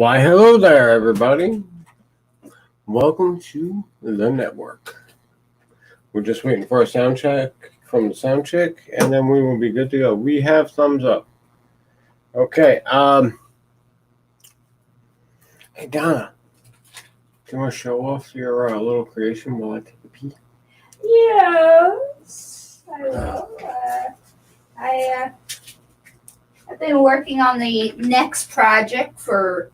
Why, hello there, everybody. Welcome to the network. We're just waiting for a sound check from the sound check, and then we will be good to go. We have thumbs up. Okay. Hey, Donna, do you want to show off your little creation while I take a pee? Yes, I will. I've been working on the next project for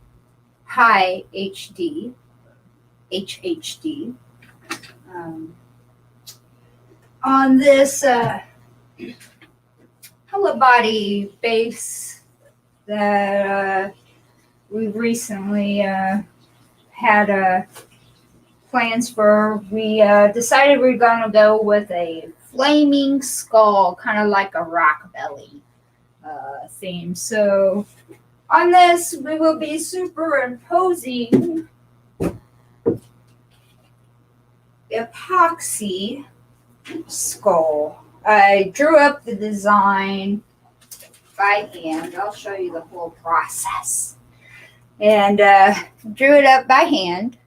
High HD, HHD, on this hello body base that we've recently had plans for. We decided we're going to go with a flaming skull, kind of like a rock belly theme. So on this, we will be superimposing epoxy skull. I drew up the design by hand. I'll show you the whole process. And drew it up by hand.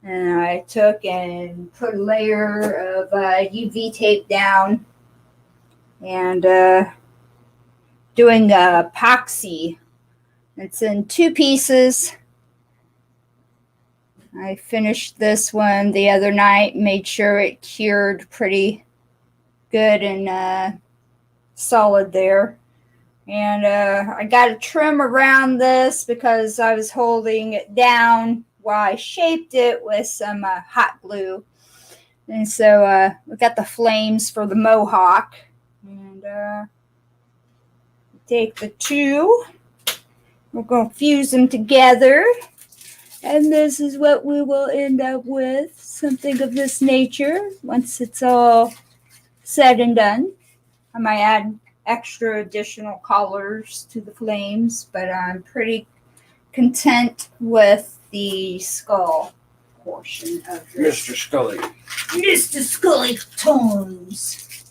And I took and put a layer of UV tape down and doing epoxy. It's in 2 pieces. I finished this one the other night, made sure it cured pretty good and solid there. And I got a trim around this because I was holding it down while I shaped it with some hot glue. And so we got the flames for the mohawk. And take the 2. We're going to fuse them together. And this is what we will end up with. Something of this nature once it's all said and done. I might add extra additional colors to the flames, but I'm pretty content with the skull portion of this. Mr. Scully. Mr. Scully tones.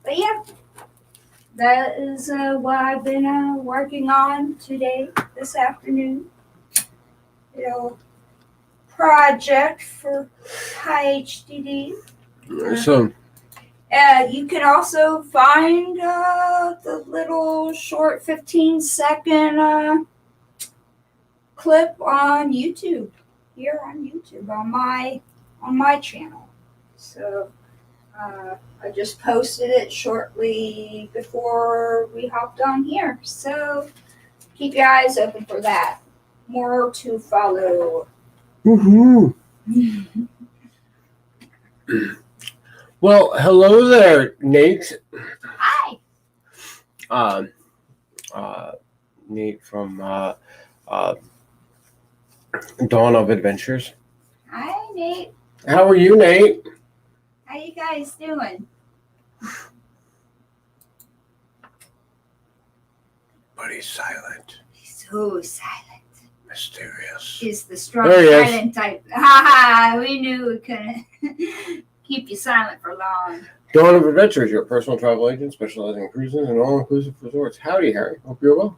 But yeah, that is what I've been working on today, this afternoon. Project for High HDD. So, You can also find the little short 15-second clip on YouTube, here on YouTube, on my channel. So I just posted it shortly before we hopped on here. So keep your eyes open for that. More to follow. woohoo. Well, hello there, Nate. Hi. Nate from Dawn of Adventures. Hi, Nate. How are you, Nate? How you guys doing? But he's silent. He's so silent. Mysterious. He's the strong There he is. silent type. Ha ha! We knew we couldn't keep you silent for long. Dawn of Adventures, your personal travel agent specializing in cruises and all-inclusive resorts. Howdy, Harry. Hope you're well.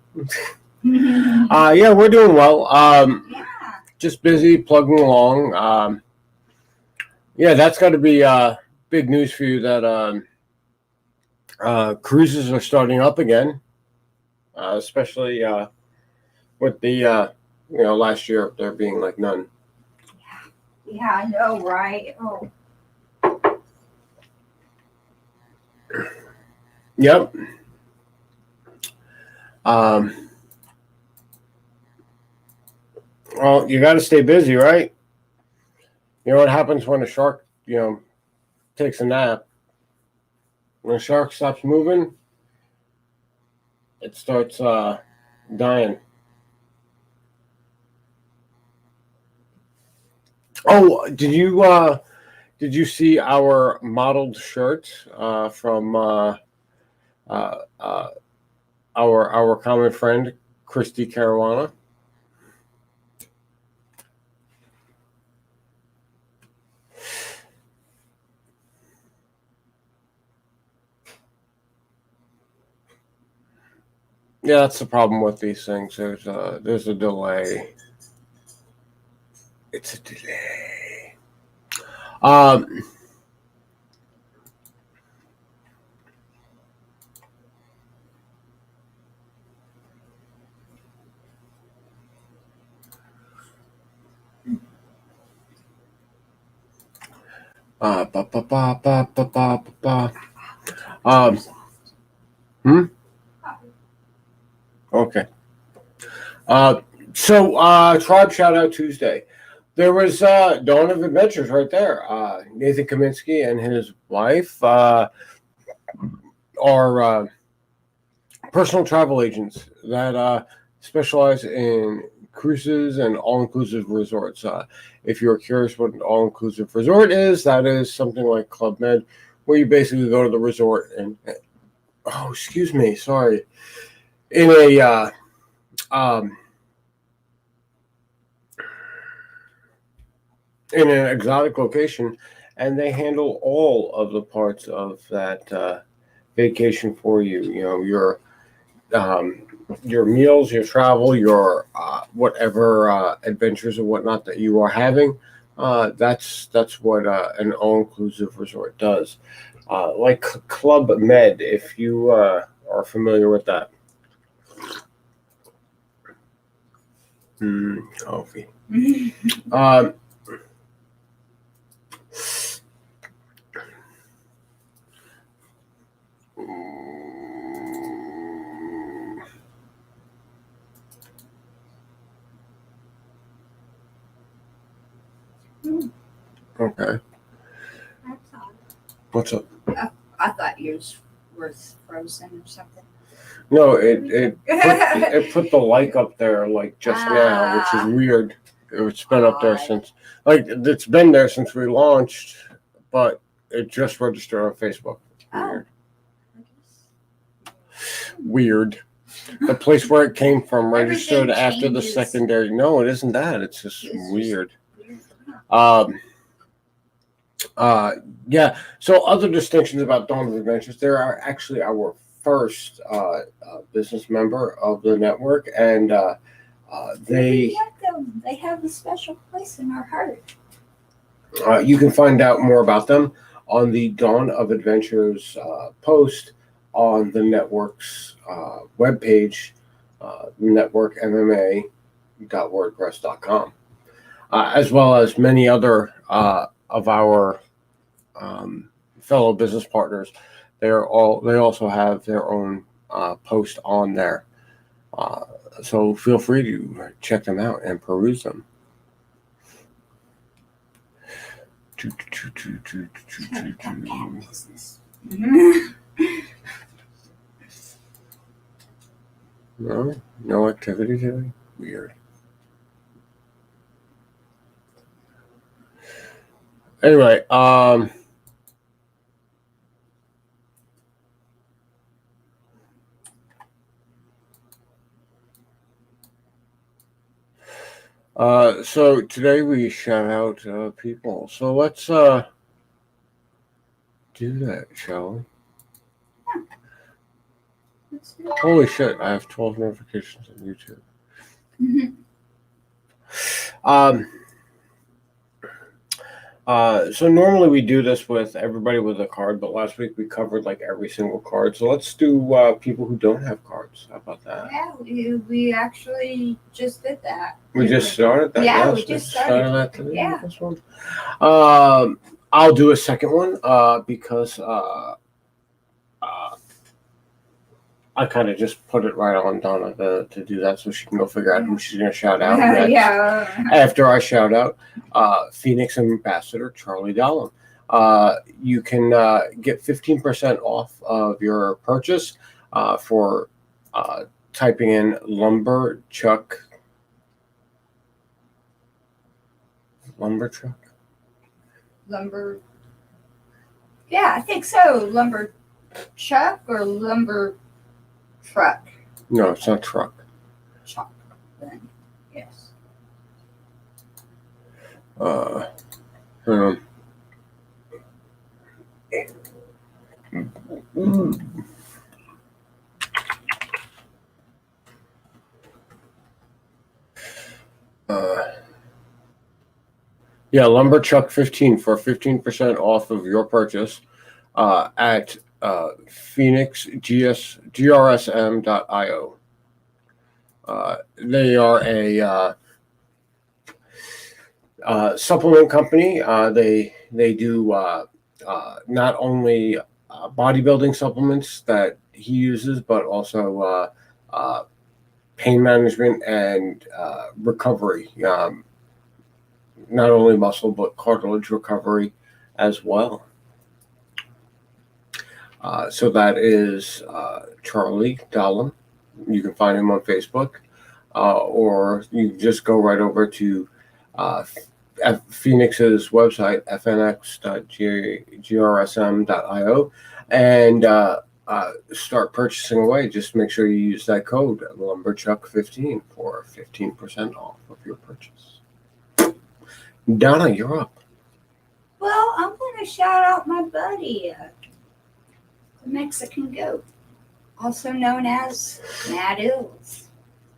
Yeah, we're doing well. Yeah. Just busy plugging along. Yeah, that's got to be big news for you that cruises are starting up again, especially with the last year there being like none. Yeah, I know, right? Oh. Yep. Well, you got to stay busy, right? You know what happens when a shark, takes a nap? When a shark stops moving, it starts dying. Oh, did you see our modeled shirt from our common friend Christy Caruana? Yeah, that's the problem with these things. There's a delay. It's a delay. Um. Ba, ba, ba, ba, ba, ba, ba, ba. Um. Hmm. Okay. Tribe shout out Tuesday. There was Dawn of Adventures right there. Nathan Kaminsky and his wife are personal travel agents that specialize in cruises and all-inclusive resorts. If you're curious what an all-inclusive resort is, that is something like Club Med, where you basically go to the resort and excuse me, sorry, in a um, in an exotic location, and they handle all of the parts of that vacation for you. You know, um, your meals, your travel, your whatever adventures or whatnot that you are having. That's what an all-inclusive resort does. Like Club Med, if you are familiar with that. Coffee. Um, okay. What's up? I thought yours was frozen or something. No, it put the like up there like just now, which is weird. It's been up there since it's been there since we launched, but it just registered on Facebook. Weird. Weird. The place where it came from registered after the secondary. No, it isn't that. It's just weird. Yeah. So other distinctions about Dawn of Adventures, there are actually our first business member of the network, and they have a special place in our heart. You can find out more about them on the Dawn of Adventures post on the network's webpage, networkmma.wordpress.com, as well as many other of our fellow business partners. They also have their own post on there. So feel free to check them out and peruse them. No activity today? Weird. Anyway, so today we shout out people. So let's do that, shall we? Holy shit, I have 12 notifications on YouTube. So normally we do this with everybody with a card, but last week we covered like every single card. So let's do people who don't have cards. How about that? Yeah, we actually just did that. We just started that. Yeah, yes, we just started that today. Yeah. This one. I'll do a second one because I kind of just put it right on Donna to do that so she can go figure out who she's going to shout out next. Yeah. After I shout out Phoenix Ambassador Charlie Dallum. You can get 15% off of your purchase for typing in lumber truck. Yeah, I think so. Lumber chuck or lumber truck? No, it's not truck. Chuck, then. Yes. Yeah, Lumberchuck15 for 15% off of your purchase at phoenixgsrsm.io. They are a supplement company. They do not only bodybuilding supplements that he uses, but also pain management and recovery. Not only muscle, but cartilage recovery as well. So that is Charlie Dahlem. You can find him on Facebook, or you can just go right over to Phoenix's website, fnx.grsm.io, and start purchasing away. Just make sure you use that code Lumberchuck15 for 15% off of your purchase. Donna, you're up. Well, I'm going to shout out my buddy, the Mexican Goat, also known as Mad Ills.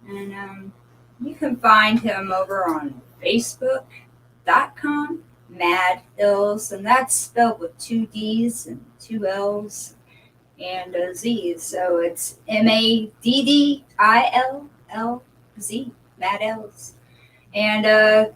And you can find him over on Facebook.com, Mad Ills, and that's spelled with 2 D's and 2 L's and a Z. So it's MADDILLZ, Mad Ills. And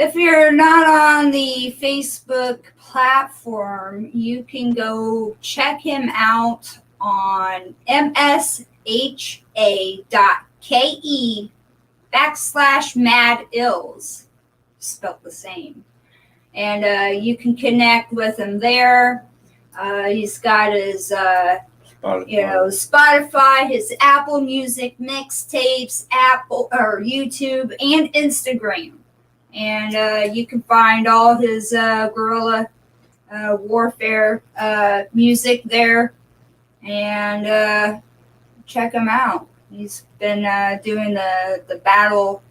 if you're not on the Facebook platform, you can go check him out on msha.ke/Mad Ills, spelled the same. And you can connect with him there. He's got his Spotify, his Apple Music mixtapes, Apple or YouTube, and Instagram. And you can find all his guerrilla warfare music there, and check him out. He's been doing the battle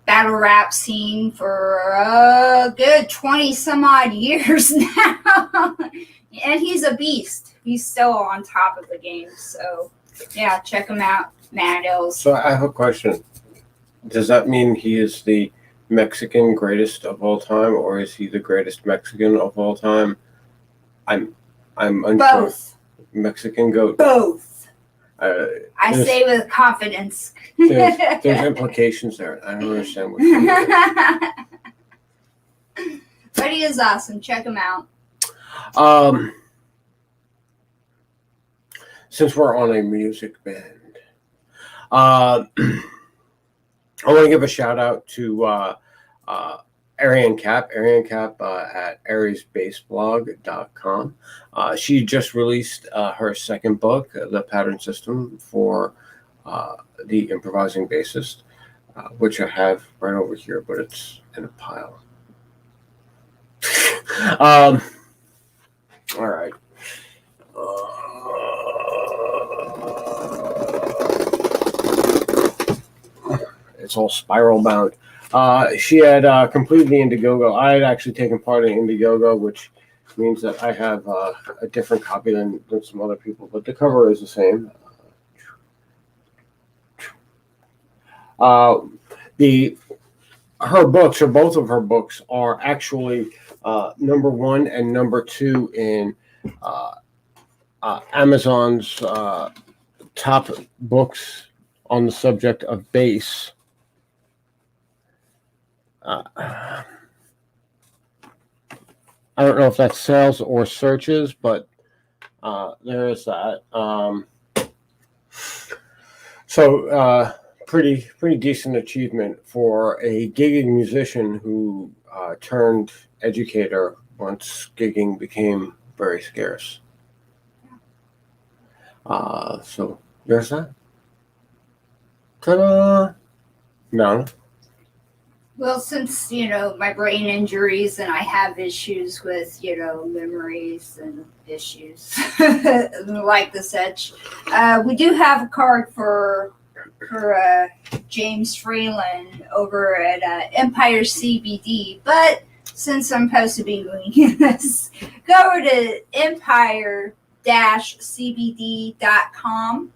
rap scene for a good 20 some odd years now. And he's a beast. He's still on top of the game. So yeah, check him out, Mad Ills. So I have a question. Does that mean he is the Mexican greatest of all time, or is he the greatest Mexican of all time? I'm unsure. Both. Mexican Goat. Both. I There's- say with confidence. There's implications there. I don't understand what you're doing. But he is awesome. Check him out. Since we're on a music band, I want to give a shout out to Arian Cap at ariesbaseblog.com. She just released her second book, The Pattern System for the Improvising Bassist, which I have right over here, but it's in a pile. All right. It's all spiral bound. She had completed the Indiegogo. I had actually taken part in Indiegogo, which means that I have a different copy than some other people, but the cover is the same. Her books, or both of her books, are actually number 1 and number 2 in Amazon's top books on the subject of bass. I don't know if that's sales or searches, but there is that. So pretty decent achievement for a gigging musician who turned educator once gigging became very scarce. So there's that. Ta-da! No. Well, since, my brain injuries and I have issues with, memories and issues like the such, we do have a card for James Freeland over at Empire CBD. But since I'm supposed to be doing this, go over to empire-cbd.com.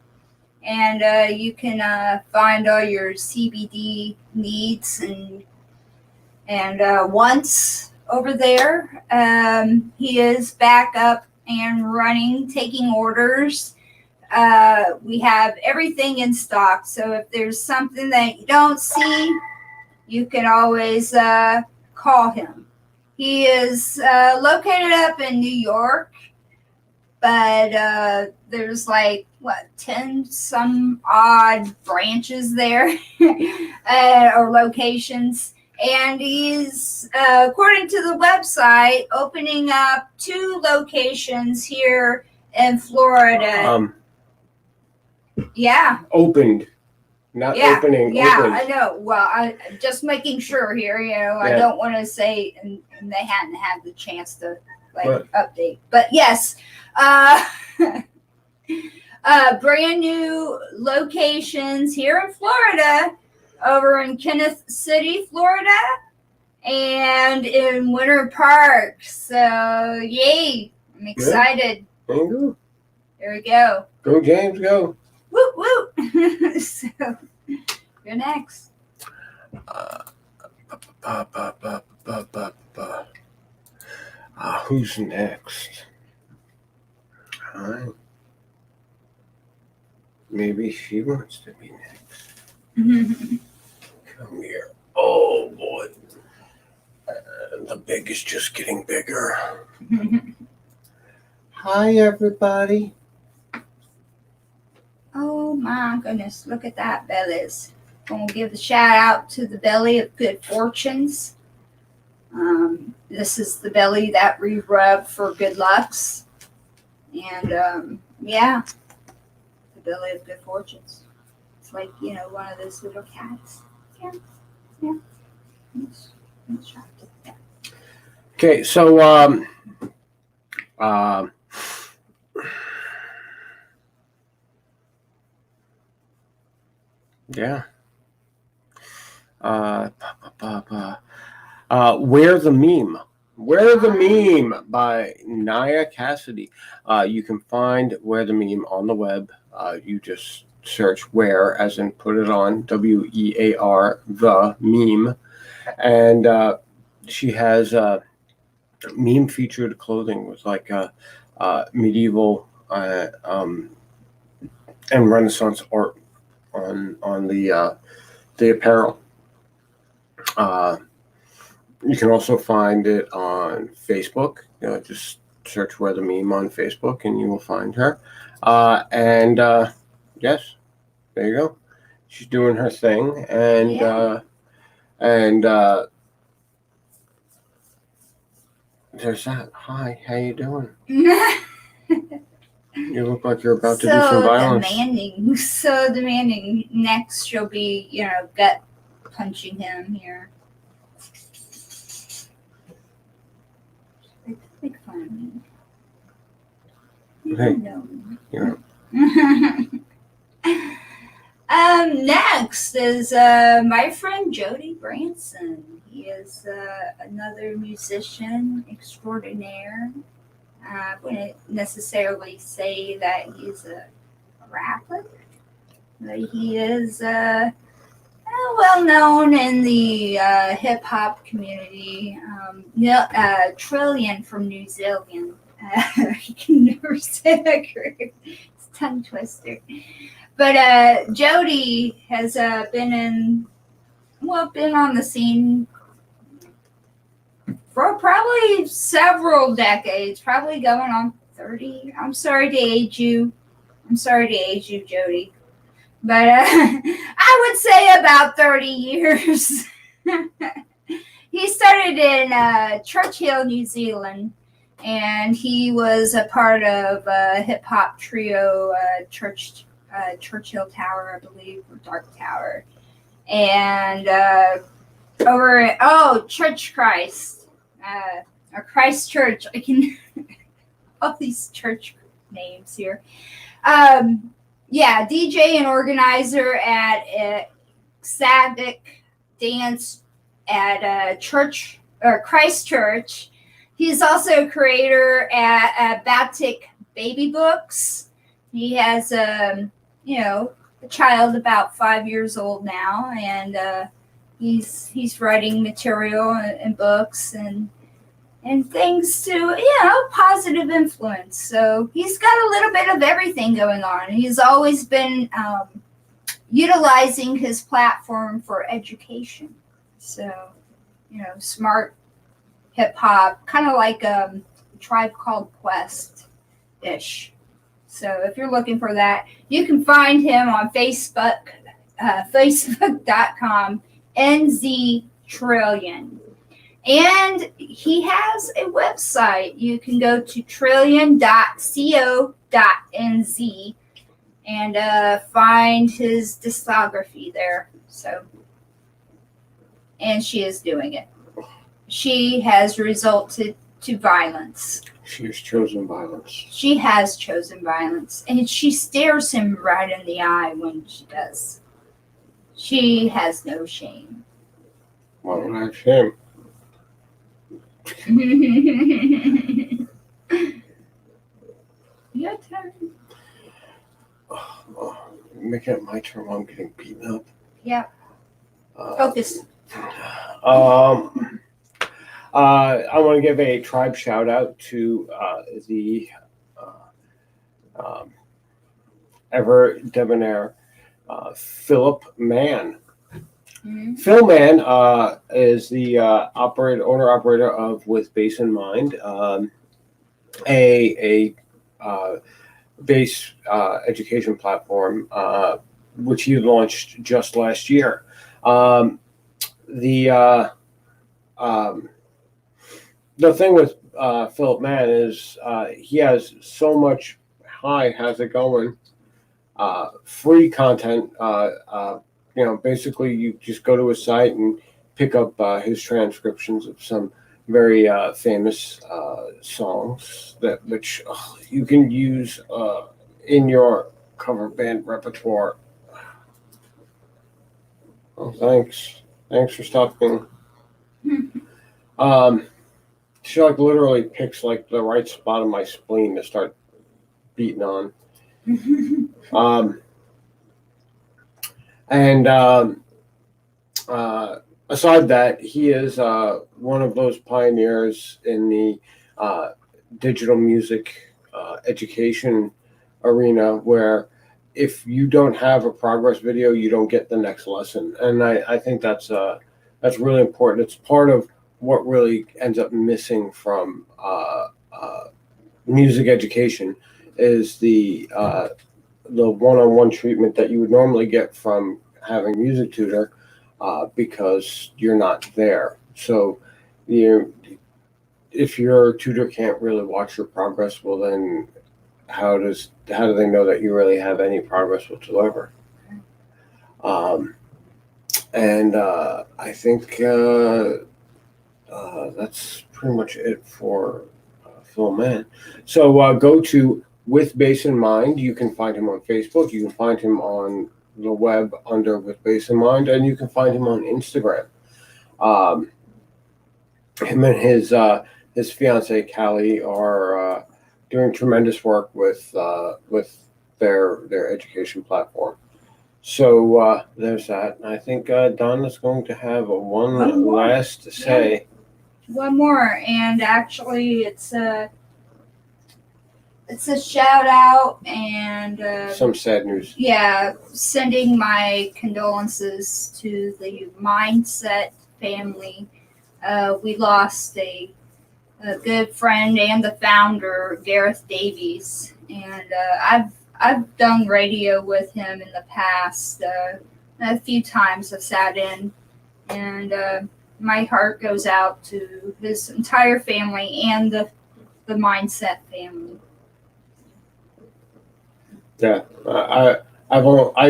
And you can find all your CBD needs and And once over there, he is back up and running, taking orders. We have everything in stock. So if there's something that you don't see, you can always call him. He is located up in New York, but there's like, 10 some odd branches there or locations. And he's, according to the website, opening up 2 locations here in Florida. Yeah. Opened, not opening. Yeah, opened. I know. Well, I just making sure here. I don't want to say and they hadn't had the chance to update. But yes, brand new locations here in Florida, over in Kenneth City, Florida, and in Winter Park. So yay! I'm excited. There you go. There we go. Go James, go. Woo woo. So you're next. Who's next? All right. Maybe she wants to be next. Come here. Oh boy. The big is just getting bigger. Hi everybody. Oh my goodness, look at that, Bellies. Gonna give a shout out to the Belly of Good Fortunes. This is the belly that we rub for good lucks. And yeah, the Belly of Good Fortunes. It's like, one of those little cats. Yeah. Yeah. Okay, so yeah. Where the Meme. Where the Meme by Nia Cassidy. You can find Where the Meme on the web. You just search where, as in put it on, WEAR, the meme. And she has meme featured clothing with like medieval and Renaissance art on the apparel. You can also find it on Facebook. Just search Where the Meme on Facebook and you will find her. Yes, there you go. She's doing her thing, and there's that. Hi, how you doing? You look like you're about to do some violence. So demanding. Next, she'll be, gut punching him here. Make fun of me. You Hey, know. Yeah. Next is my friend Jody Branson. He is another musician extraordinaire. I wouldn't necessarily say that he's a rapper, but he is well known in the hip hop community. Trillion from New Zealand. I can never say that correctly. It's a tongue twister. But Jody has been on the scene for probably several decades, probably going on 30. I'm sorry to age you, Jody. But I would say about 30 years. He started in Churchill, New Zealand, and he was a part of a hip-hop trio, Churchill Tower, I believe, or Dark Tower. And Church Christ, or Christ Church. I can all these church names here. DJ and organizer at Sabbath Dance at Church or Christ Church. He's also a creator at Baptic Baby Books. He has a child about 5 years old now, and he's writing material and books and things to positive influence. So he's got a little bit of everything going on. He's always been utilizing his platform for education. So smart hip hop, kind of like a Tribe Called Quest ish. So if you're looking for that, you can find him on Facebook, facebook.com, NZ Trillion. And he has a website. You can go to trillion.co.nz and find his discography there. So, and she is doing it. She has resulted to violence. She has chosen violence. She has chosen violence. And she stares him right in the eye when she does. She has no shame. Why don't I have shame? Your turn. Making it my turn while I'm getting beaten up. Yeah. Focus. I want to give a tribe shout out to the ever debonair Philip Mann. Mm-hmm. Phil Mann is the owner operator of With Bass in Mind, a bass education platform which he launched just last year. The thing with Philip Mann is he has so much has it going, free content. Basically you just go to his site and pick up his transcriptions of some very famous songs which you can use in your cover band repertoire. Oh, thanks for stopping. She literally picks the right spot of my spleen to start beating on. Aside that, he is one of those pioneers in the digital music education arena where if you don't have a progress video, you don't get the next lesson. And I think that's really important. It's part of what really ends up missing from music education is the one-on-one treatment that you would normally get from having a music tutor because you're not there. So if your tutor can't really watch your progress, well then how do they know that you really have any progress whatsoever? I think that's pretty much it for Phil Mann. So go to With Bass in Mind. You can find him on Facebook. You can find him on the web under With Bass in Mind, and you can find him on Instagram. Him and his fiancee Callie are doing tremendous work with their education platform. So there's that. I think Donna's going to have one last to say. One more, and actually it's a shout out and some sad news. Yeah, sending my condolences to the Mindset family. We lost a good friend and the founder, Gareth Davies, and I've done radio with him in the past. A few times I've sat in, and my heart goes out to his entire family and the Mindset family. Yeah, I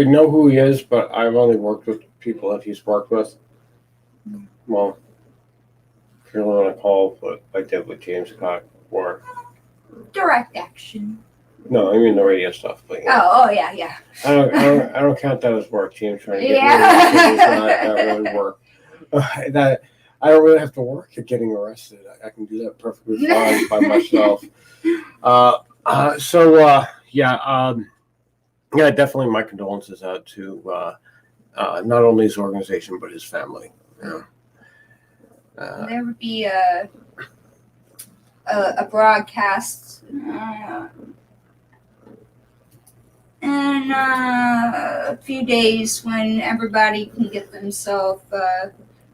know who he is, but I've only worked with people that he's worked with. Well, if you really want to call what I did with James Cock or Direct action. No, I mean the radio stuff. But, Oh yeah. I don't count that as work. James trying to get that really work. That I don't really have to work at getting arrested. I can do that perfectly fine by myself. Yeah, definitely my condolences out to not only his organization but his family. Yeah. There would be a broadcast in a few days when everybody can get themselves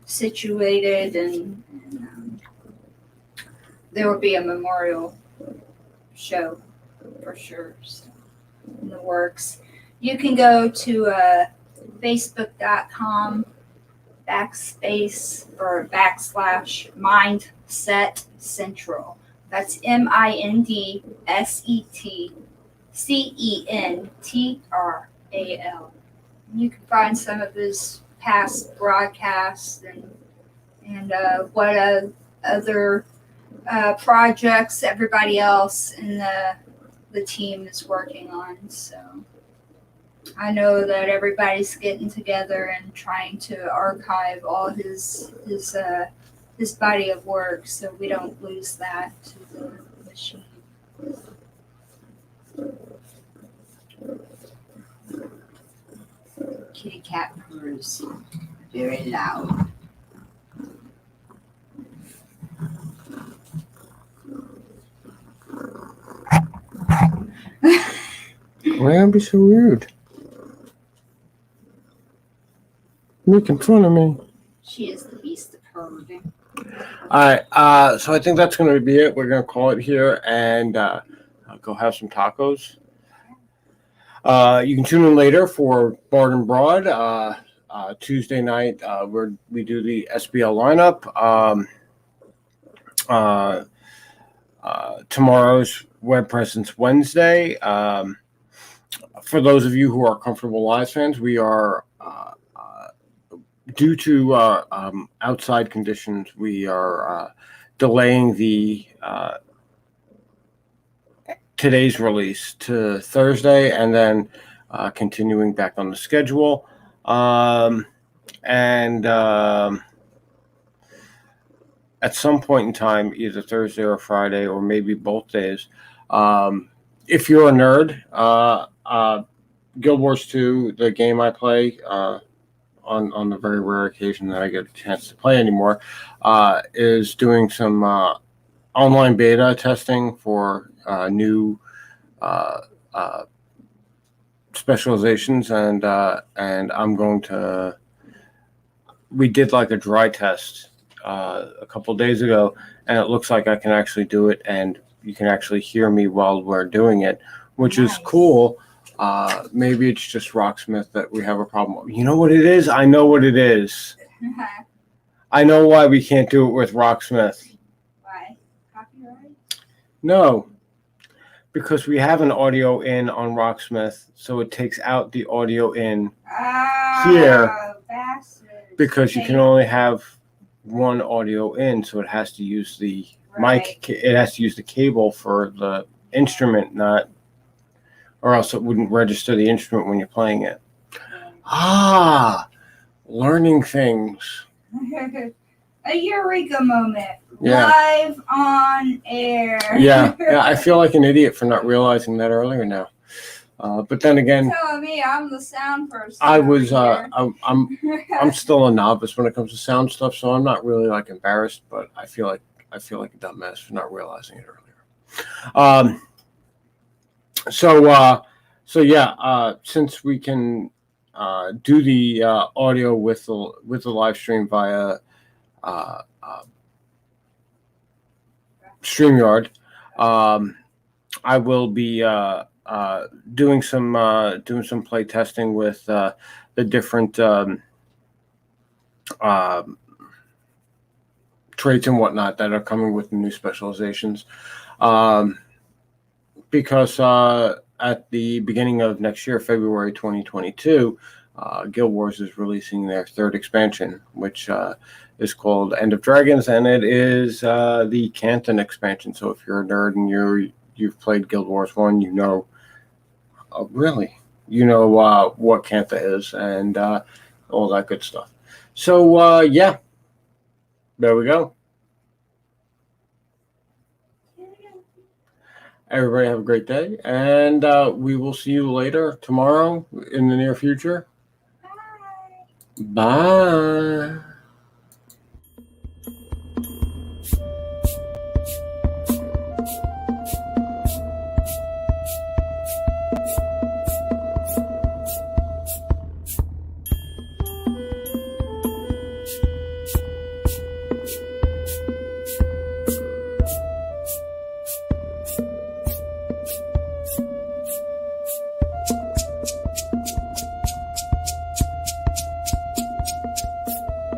situated, and there will be a memorial show for sure, so, in the works. You can go to facebook.com/Mindset Central. That's MindsetCentral. You can find some of his past broadcasts and what other projects everybody else in the team is working on. So I know that everybody's getting together and trying to archive all his body of work, so we don't lose that to the machine. Kitty cat purrs very loud. Why don't be so rude? Making fun of me. She is the beast of her. All right, so I think that's going to be it. We're going to call it here and go have some tacos. You can tune in later for Bargain Broad. Tuesday night, we do the SBL lineup. Tomorrow's Web Presence Wednesday. For those of you who are comfortable Live fans, we are, due to outside conditions, we are delaying the today's release to Thursday, and then continuing back on the schedule. At some point in time, either Thursday or Friday, or maybe both days, if you're a nerd, Guild Wars 2, the game I play on the very rare occasion that I get a chance to play anymore, is doing some online beta testing for new specializations, and I'm going to. We did like a dry test a couple days ago, and it looks like I can actually do it, and you can actually hear me while we're doing it, which is cool. Maybe it's just Rocksmith that we have a problem. You know what it is? I know what it is. I know why we can't do it with Rocksmith. Why? Copyright? No, because we have an audio in on Rocksmith, so it takes out the audio in here, because you can only have one audio in, so it has to use the mic. It has to use the cable for the instrument, not, or else it wouldn't register the instrument when you're playing it. Learning things. A eureka moment. Yeah. Live on air. Yeah, I feel like an idiot for not realizing that earlier now. But then again, you're telling me I'm the sound person. I was. I'm still a novice when it comes to sound stuff, so I'm not really like embarrassed. But I feel like a dumbass for not realizing it earlier. So yeah. Since we can do the audio with the live stream via StreamYard, I will be doing some play testing with the different traits and whatnot that are coming with the new specializations, because at the beginning of next year, February 2022, Guild Wars is releasing their third expansion, which is called End of Dragons, and it is the Canton expansion. So if you're a nerd and you've played Guild Wars 1, you know what Cantha is and all that good stuff. So yeah, there we go. Everybody have a great day, and we will see you later tomorrow in the near future. Bye. Bye.